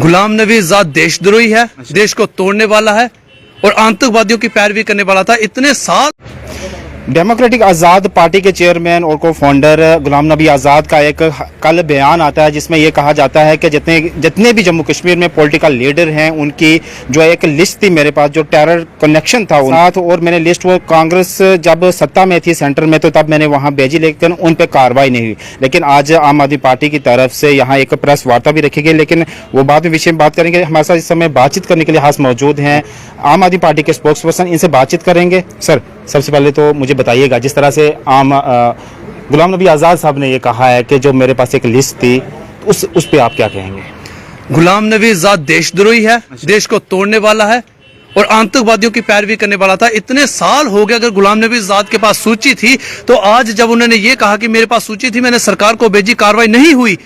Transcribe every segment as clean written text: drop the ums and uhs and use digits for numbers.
गुलाम नबी आजाद देशद्रोही है, देश को तोड़ने वाला है और आतंकवादियों की पैरवी करने वाला था। इतने साल डेमोक्रेटिक आज़ाद पार्टी के चेयरमैन और को फाउंडर गुलाम नबी आज़ाद का एक कल बयान आता है जिसमें यह कहा जाता है कि जितने भी जम्मू कश्मीर में पॉलिटिकल लीडर हैं उनकी जो एक लिस्ट थी मेरे पास, जो टेरर कनेक्शन था उन साथ, और मैंने लिस्ट वो कांग्रेस जब सत्ता में थी सेंटर में तो तब मैंने वहाँ भेजी, लेकिन उन पर कार्रवाई नहीं हुई। लेकिन आज आम आदमी पार्टी की तरफ से यहाँ एक प्रेस वार्ता भी रखी गई, लेकिन वो बाद में विषय में बात करेंगे। हमारे साथ इस समय बातचीत करने के लिए हाथ मौजूद हैं आम आदमी पार्टी के स्पोक्स पर्सन, इनसे बातचीत करेंगे। सर, सबसे पहले तो मुझे बताइएगा, जिस तरह से गुलाम नबी आज़ाद साहब ने ये कहा है कि जो मेरे पास एक लिस्ट थी उस पे आप क्या कहेंगे? गुलाम नबी आजाद देशद्रोही है, देश को तोड़ने वाला है और आतंकवादियों की पैरवी करने वाला था। इतने साल हो गए, अगर गुलाम नबी आजाद के पास सूची थी तो आज जब उन्होंने ये कहा कि मेरे पास सूची थी, मैंने सरकार को भेजी, कार्रवाई नहीं हुई,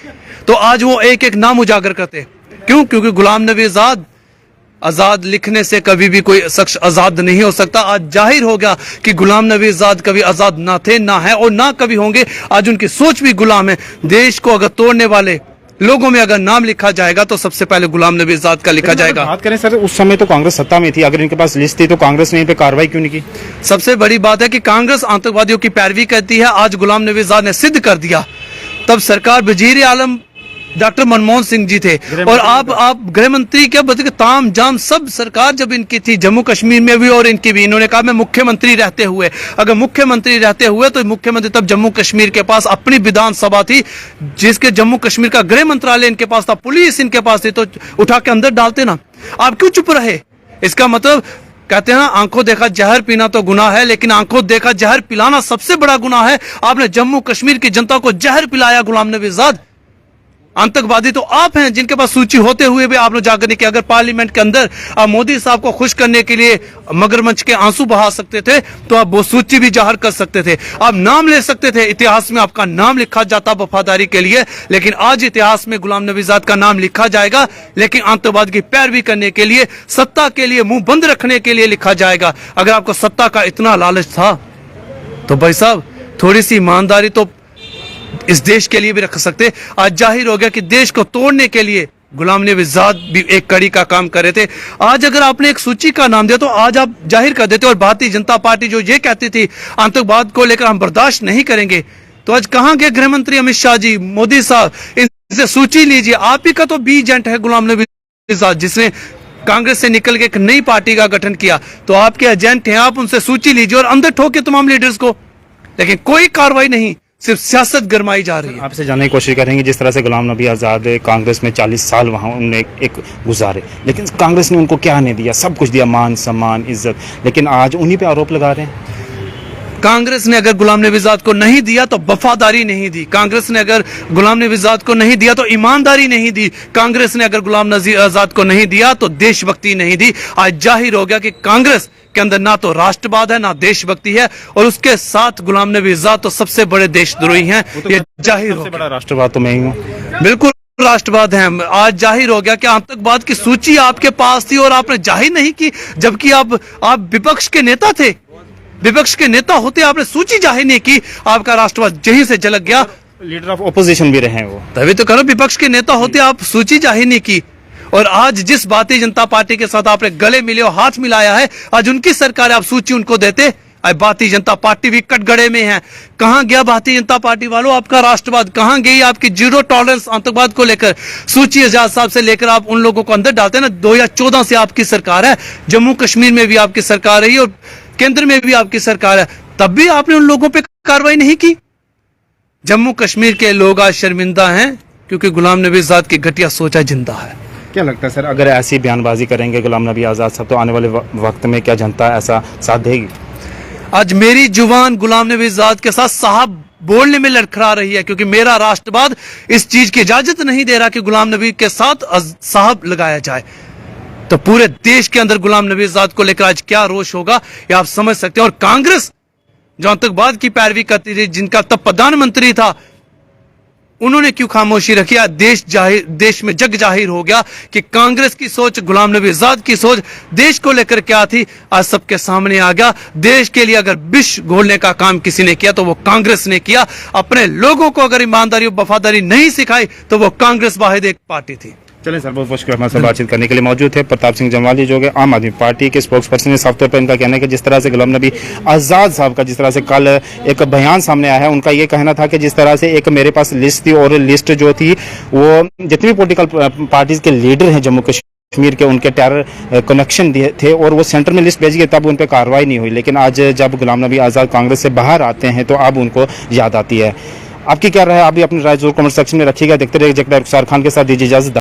तो आज वो एक एक नाम उजागर करते। क्यों? क्योंकि गुलाम नबी आजाद लिखने से कभी भी कोई शख्स आजाद नहीं हो सकता। आज जाहिर हो गया कि गुलाम नबी आजाद कभी आजाद ना थे, ना है और ना कभी होंगे। आज उनकी सोच भी गुलाम है। देश को अगर तोड़ने वाले लोगों में अगर नाम लिखा जाएगा तो सबसे पहले गुलाम नबी आजाद का लिखा जाएगा। बात करें सर, उस समय तो कांग्रेस सत्ता में थी, अगर इनके पास लिस्ट थी तो कांग्रेस ने इन पे कार्रवाई क्यों नहीं की? सबसे बड़ी बात है कि कांग्रेस आतंकवादियों की पैरवी करती है। आज गुलाम नबी आजाद ने सिद्ध कर दिया। तब सरकार वजीर आलम डॉक्टर मनमोहन सिंह जी थे और आप गृह मंत्री क्या बताइए, ताम जाम सब सरकार जब इनकी थी जम्मू कश्मीर में भी और इनकी भी। इन्होंने कहा मैं मुख्यमंत्री रहते हुए, अगर मुख्यमंत्री रहते हुए तो मुख्यमंत्री तब जम्मू कश्मीर के पास अपनी विधानसभा थी, जिसके जम्मू कश्मीर का गृह मंत्रालय इनके पास था, पुलिस इनके पास थी, तो उठा के अंदर डालते ना। आप क्यों चुप रहे? इसका मतलब कहते हैं ना, आंखों देखा जहर पीना तो गुनाह है, लेकिन आंखों देखा जहर पिलाना सबसे बड़ा गुनाह है। आपने जम्मू कश्मीर की जनता को जहर पिलाया। गुलाम नबी आजाद आतंकवादी तो आप हैं, जिनके पास सूची होते हुए भी आपने जाकर नहीं किया। अगर पार्लियामेंट के अंदर आप मोदी साहब को खुश करने के लिए मगरमच्छ के आंसू बहा सकते थे तो आप वो सूची भी जाहिर कर सकते थे, आप नाम ले सकते थे, इतिहास में आपका नाम लिखा जाता वफादारी के लिए। लेकिन आज इतिहास में गुलाम नबी आजाद का नाम लिखा जाएगा, लेकिन आतंकवाद की पैरवी करने के लिए, सत्ता के लिए मुंह बंद रखने के लिए लिखा जाएगा। अगर आपको सत्ता का इतना लालच था तो भाई साहब थोड़ी सी ईमानदारी तो इस देश के लिए भी रख सकते। आज जाहिर हो गया कि देश को तोड़ने के लिए गुलाम नबी आजाद भी एक कड़ी का काम कर रहे थे। आज अगर आपने एक सूची का नाम दिया तो आज आप जाहिर कर देते। और भारतीय जनता पार्टी जो ये कहती थी आतंकवाद को लेकर हम बर्दाश्त नहीं करेंगे, तो आज कहां गए गृह मंत्री अमित शाह जी, मोदी साहब? इनसे सूची लीजिए। आप ही का तो बी एजेंट है गुलाम नबी आजाद, जिसने कांग्रेस से निकल के एक नई पार्टी का गठन किया, तो आपके एजेंट हैं। आप उनसे सूची लीजिए और अंदर ठोके तमाम लीडर्स को, लेकिन कोई कार्रवाई नहीं, सिर्फ सियासत गरमाई जा रही है। आपसे जानने की कोशिश करेंगे, जिस तरह से गुलाम नबी आज़ाद कांग्रेस में 40 साल वहाँ उन्होंने एक गुजारे, लेकिन कांग्रेस ने उनको क्या नहीं दिया? सब कुछ दिया, मान सम्मान इज्जत, लेकिन आज उन्हीं पे आरोप लगा रहे हैं। कांग्रेस ने अगर गुलाम नबी आजाद को नहीं दिया तो वफादारी नहीं दी। कांग्रेस ने अगर गुलाम नबी आजाद को नहीं दिया तो ईमानदारी नहीं दी। कांग्रेस ने अगर गुलाम नबी आजाद को नहीं दिया तो देशभक्ति नहीं दी। आज जाहिर हो गया कि कांग्रेस के अंदर ना तो राष्ट्रवाद है, ना देशभक्ति है, और उसके साथ गुलाम नबी आजाद तो सबसे बड़े देशद्रोही हैं। ये जाहिर हो, सबसे बड़ा राष्ट्रवाद तो मैं ही हूँ। बिल्कुल राष्ट्रवाद है। आज जाहिर हो गया कि आतंकवाद की सूची आपके पास थी और आपने जाहिर नहीं की, जबकि आप विपक्ष के नेता थे। विपक्ष के नेता होते आपने सूची जाहिर नहीं की, आपका राष्ट्रवाद यहीं से झलक गया। लीडर ऑफ ओपोजिशन भी रहे वो, तभी तो करो, विपक्ष के नेता होते आप सूची जाहिर नहीं की। और आज जिस भारतीय जनता पार्टी के साथ आपने गले मिले और हाथ मिलाया है, आज उनकी सरकार है, आप सूची उनको देते। आज भारतीय जनता पार्टी भी कटघरे में है। कहां गया भारतीय जनता पार्टी वालों आपका राष्ट्रवाद? कहां गई आपकी जीरो टॉलरेंस आतंकवाद को लेकर? सूची आजाद साहब से लेकर आप उन लोगों को अंदर डालते हैं ना। 2014 से आपकी सरकार है, जम्मू कश्मीर में भी आपकी सरकार रही और केंद्र में भी आपकी सरकार है, तब भी आपने उन लोगों पे कार्रवाई नहीं की। जम्मू कश्मीर के लोग आज शर्मिंदा हैं क्योंकि गुलाम नबी आजाद की घटिया सोच जिंदा है। क्या लगता है सर, अगर ऐसी बयानबाजी करेंगे गुलाम नबी आज़ाद साहब तो आने वाले वक्त में क्या जनता ऐसा साथ देगी? आज मेरी जुबान गुलाम नबी आजाद के साथ साहब बोलने में लड़खड़ा रही है, क्योंकि मेरा राष्ट्रवाद इस चीज की इजाजत नहीं दे रहा कि गुलाम नबी के साथ साहब लगाया जाए। तो पूरे देश के अंदर गुलाम नबी आजाद को लेकर आज क्या रोष होगा ये आप समझ सकते हैं। और कांग्रेस जो आतंकवाद की पैरवी करती थी, जिनका तब प्रधानमंत्री था, उन्होंने क्यों खामोशी रखी? देश में जग जाहिर हो गया कि कांग्रेस की सोच, गुलाम नबी आजाद की सोच देश को लेकर क्या थी, आज सबके सामने आ गया। देश के लिए अगर विष घोलने का काम किसी ने किया तो वो कांग्रेस ने किया। अपने लोगों को अगर ईमानदारी और वफादारी नहीं सिखाई तो वो कांग्रेस वाहिद एक पार्टी थी। चलें सर, बहुत बहुत शुक्रिया हमारे साथ बातचीत करने के लिए। मौजूद थे प्रताप सिंह जमवाली जो कि आम आदमी पार्टी के स्पोक्स पर्सन है। साफ तौर पर इनका कहना है कि जिस तरह से गुलाम नबी आज़ाद साहब का जिस तरह से कल एक बयान सामने आया है, उनका ये कहना था कि जिस तरह से एक मेरे पास लिस्ट थी और लिस्ट जो थी वो जितनी भी पॉलिटिकल पार्टीज के लीडर हैं जम्मू कश्मीर के, उनके टेरर कनेक्शन थे और वो सेंटर में लिस्ट भेजी गई, तब उन पर कार्रवाई नहीं हुई। लेकिन आज जब गुलाम नबी आज़ाद कांग्रेस से बाहर आते हैं तो अब उनको याद आती है। आपकी क्या राय है? आप भी अपनी राय जरूर कमेंट सेक्शन में रखिएगा। देखते रहिए जगड़ा रुखसार खान के साथ, दीजिए इजाजत।